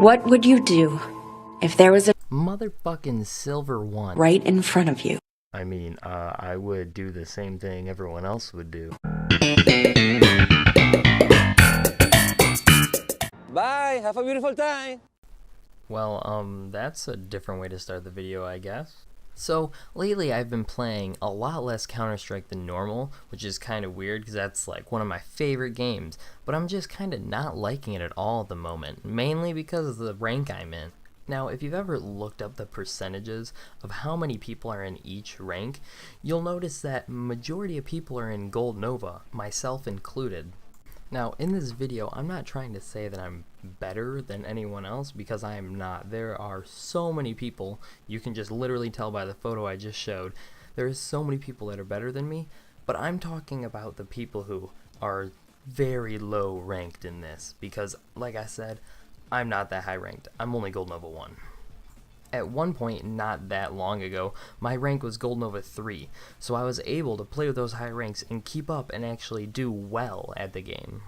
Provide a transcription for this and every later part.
What would you do if there was a Motherfucking Silver 1. right in front of you? I mean, I would do the same thing everyone else would do. Bye, have a beautiful time. Well, that's a different way to start the video, I guess. So, lately I've been playing a lot less Counter-Strike than normal, which is kind of weird because that's like one of my favorite games, but I'm just kind of not liking it at all at the moment, mainly because of the rank I'm in. Now, if you've ever looked up the percentages of how many people are in each rank, you'll notice that majority of people are in Gold Nova, myself included. Now, in this video, I'm not trying to say that I'm better than anyone else, because I am not. There are so many people, you can just literally tell by the photo I just showed, there is so many people that are better than me, but I'm talking about the people who are very low ranked in this, because, like I said, I'm not that high ranked. I'm only Gold Nova 1. At one point, not that long ago, my rank was Gold Nova 3, so I was able to play with those high ranks and keep up and actually do well at the game.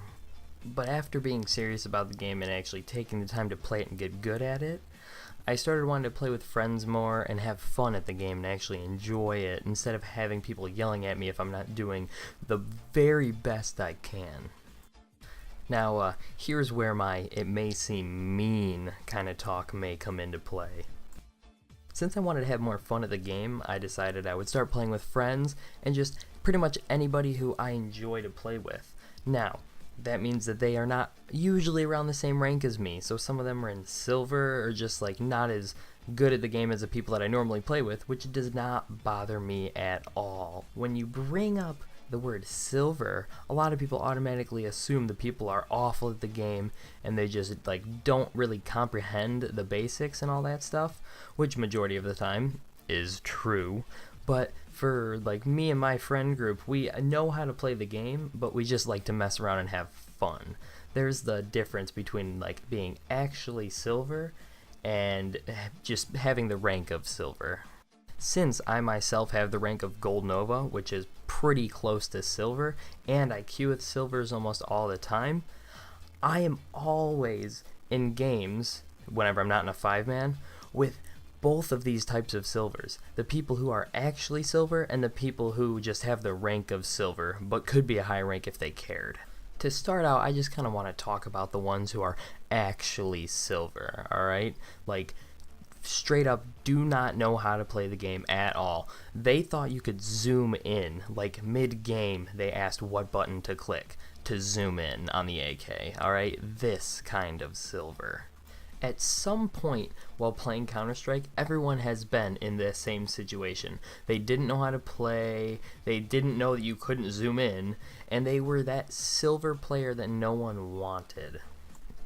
But after being serious about the game and actually taking the time to play it and get good at it, I started wanting to play with friends more and have fun at the game and actually enjoy it, instead of having people yelling at me if I'm not doing the very best I can. Now, here's where my "it may seem mean" kind of talk may come into play. Since I wanted to have more fun at the game, I decided I would start playing with friends and just pretty much anybody who I enjoy to play with. Now, that means that they are not usually around the same rank as me, so some of them are in silver or just like not as good at the game as the people that I normally play with, which does not bother me at all. When you bring up the word silver, a lot of people automatically assume the people are awful at the game and they just like don't really comprehend the basics and all that stuff, which majority of the time is true. But for like me and my friend group, we know how to play the game, but we just like to mess around and have fun. There's the difference between like being actually silver and just having the rank of silver. Since I myself have the rank of Gold Nova, which is pretty close to silver, and I queue with silvers almost all the time, I am always in games, whenever I'm not in a 5-man, with both of these types of silvers. The people who are actually silver and the people who just have the rank of silver, but could be a high rank if they cared. To start out, I just kind of want to talk about the ones who are actually silver, alright? Like, straight up do not know how to play the game at all. They thought you could zoom in, like mid-game they asked what button to click to zoom in on the AK, alright? This kind of silver. At some point while playing Counter-Strike, everyone has been in the same situation. They didn't know how to play, they didn't know that you couldn't zoom in, and they were that silver player that no one wanted.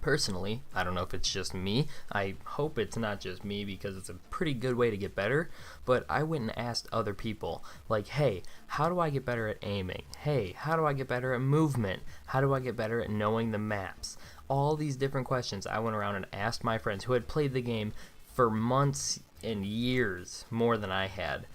Personally, I don't know if it's just me, I hope it's not just me because it's a pretty good way to get better, but I went and asked other people, like, hey, how do I get better at aiming? Hey, how do I get better at movement? How do I get better at knowing the maps? All these different questions I went around and asked my friends who had played the game for months and years more than I had,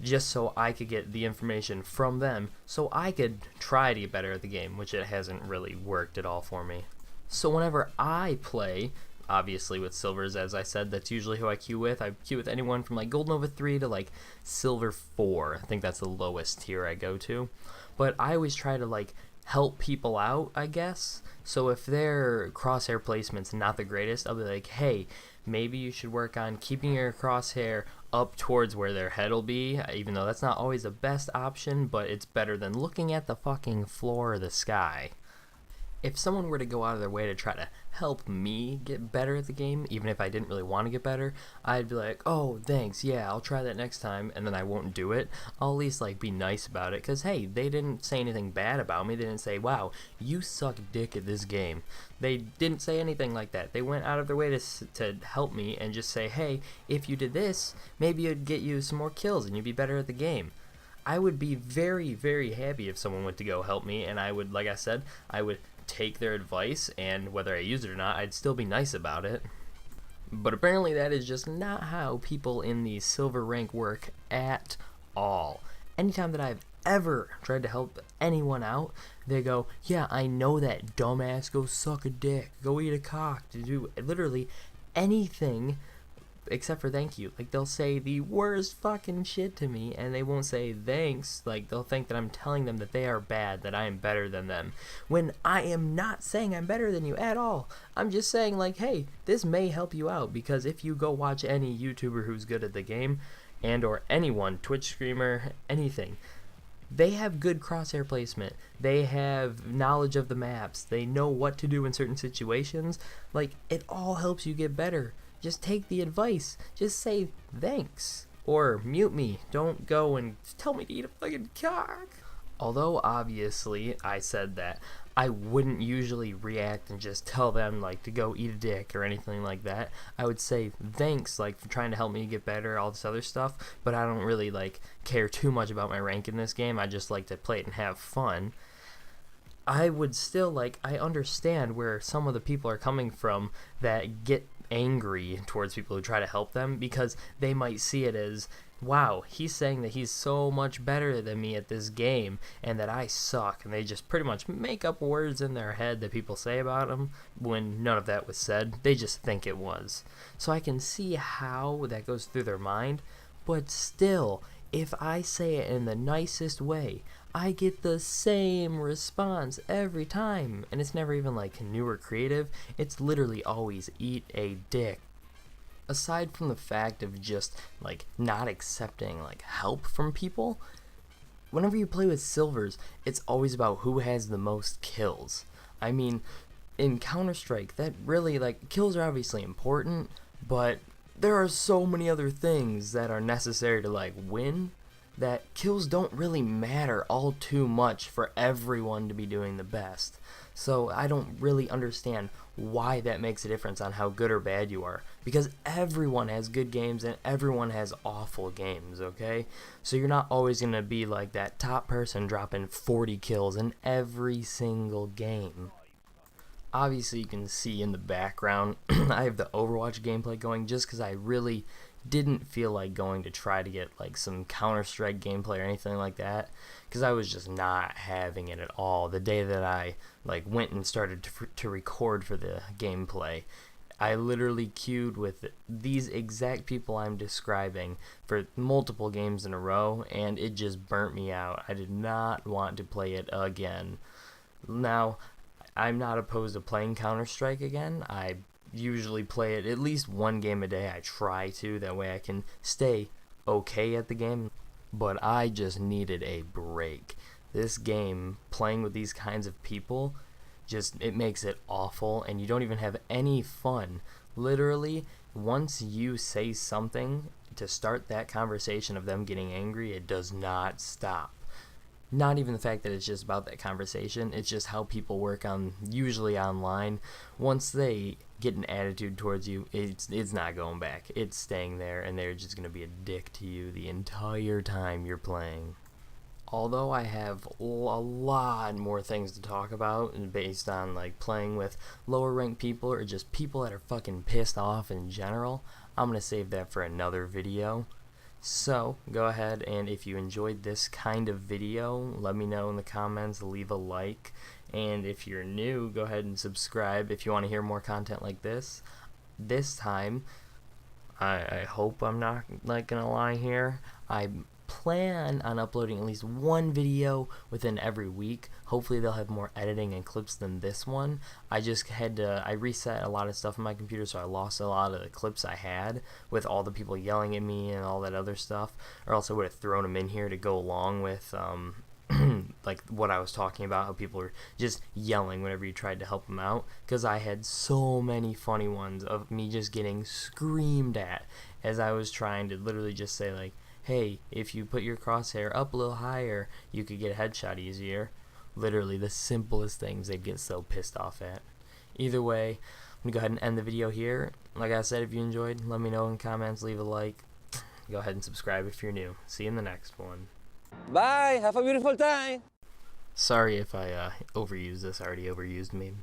just so I could get the information from them so I could try to get better at the game, which it hasn't really worked at all for me. So whenever I play, obviously with silvers, as I said, that's usually who I queue with. I queue with anyone from like Gold Nova 3 to like Silver 4. I think that's the lowest tier I go to. But I always try to like help people out, I guess. So if their crosshair placement's not the greatest, I'll be like, hey, maybe you should work on keeping your crosshair up towards where their head will be, even though that's not always the best option, but it's better than looking at the fucking floor or the sky. If someone were to go out of their way to try to help me get better at the game, even if I didn't really want to get better, I'd be like, oh, thanks, yeah, I'll try that next time, and then I won't do it. I'll at least, like, be nice about it, because, hey, they didn't say anything bad about me. They didn't say, wow, you suck dick at this game. They didn't say anything like that. They went out of their way to help me and just say, hey, if you did this, maybe it'd get you some more kills and you'd be better at the game. I would be very, very happy if someone went to go help me, and I would, like I said, I would take their advice, and whether I use it or not, I'd still be nice about it. But apparently that is just not how people in the silver rank work at all. Anytime that I've ever tried to help anyone out, they go, yeah, I know that, dumbass, go suck a dick, go eat a cock, to do literally anything except for thank you. Like, they'll say the worst fucking shit to me, and they won't say thanks. Like, they'll think that I'm telling them that they are bad, that I am better than them, when I am not saying I'm better than you at all. I'm just saying, like, hey, this may help you out, because if you go watch any YouTuber who's good at the game, and or anyone, Twitch streamer, anything, they have good crosshair placement. They have knowledge of the maps. They know what to do in certain situations. Like, it all helps you get better. Just take the advice. Just say thanks. Or mute me. Don't go and tell me to eat a fucking cock. Although, obviously, I said that, I wouldn't usually react and just tell them, like, to go eat a dick or anything like that. I would say thanks, like, for trying to help me get better, all this other stuff, but I don't really, like, care too much about my rank in this game. I just like to play it and have fun. I would still, like, I understand where some of the people are coming from that get angry towards people who try to help them, because they might see it as, wow, he's saying that he's so much better than me at this game and that I suck, and they just pretty much make up words in their head that people say about him when none of that was said. They just think it was. So I can see how that goes through their mind, but still, if I say it in the nicest way, I get the same response every time, and it's never even like new or creative. It's literally always eat a dick. Aside from the fact of just like not accepting like help from people, whenever you play with silvers, it's always about who has the most kills. I mean, in Counter-Strike, that really, like, kills are obviously important, but there are so many other things that are necessary to like win, that kills don't really matter all too much for everyone to be doing the best. So I don't really understand why that makes a difference on how good or bad you are, because everyone has good games and everyone has awful games, okay? So you're not always going to be like that top person dropping 40 kills in every single game. Obviously you can see in the background I have the Overwatch gameplay going, just because I really didn't feel like going to try to get like some Counter-Strike gameplay or anything like that, because I was just not having it at all. The day that I like went and started to record for the gameplay, I literally queued with these exact people I'm describing for multiple games in a row, and it just burnt me out. I did not want to play it again. Now, I'm not opposed to playing Counter-Strike again. I usually play it at least one game a day. I try to, that way I can stay okay at the game, but I just needed a break. This game, playing with these kinds of people, just, it makes it awful, and you don't even have any fun. Literally, once you say something to start that conversation of them getting angry, it does not stop. Not even the fact that it's just about that conversation, it's just how people work on, usually online. Once they get an attitude towards you, it's not going back. It's staying there, and they're just going to be a dick to you the entire time you're playing. Although I have a lot more things to talk about based on like playing with lower ranked people or just people that are fucking pissed off in general, I'm going to save that for another video. So, go ahead, and if you enjoyed this kind of video, let me know in the comments, leave a like, and if you're new, go ahead and subscribe if you want to hear more content like this. This time, I hope I'm not like gonna lie here, I plan on uploading at least one video within every week. Hopefully they'll have more editing and clips than this one. I just had to, I reset a lot of stuff on my computer, so I lost a lot of the clips I had with all the people yelling at me and all that other stuff, or else I would have thrown them in here to go along with like what I was talking about, how people were just yelling whenever you tried to help them out, because I had so many funny ones of me just getting screamed at as I was trying to literally just say like, hey, if you put your crosshair up a little higher, you could get a headshot easier. Literally the simplest things they'd get so pissed off at. Either way, I'm going to go ahead and end the video here. Like I said, if you enjoyed, let me know in the comments, leave a like. Go ahead and subscribe if you're new. See you in the next one. Bye, have a beautiful time. Sorry if I overused this, I already overused me.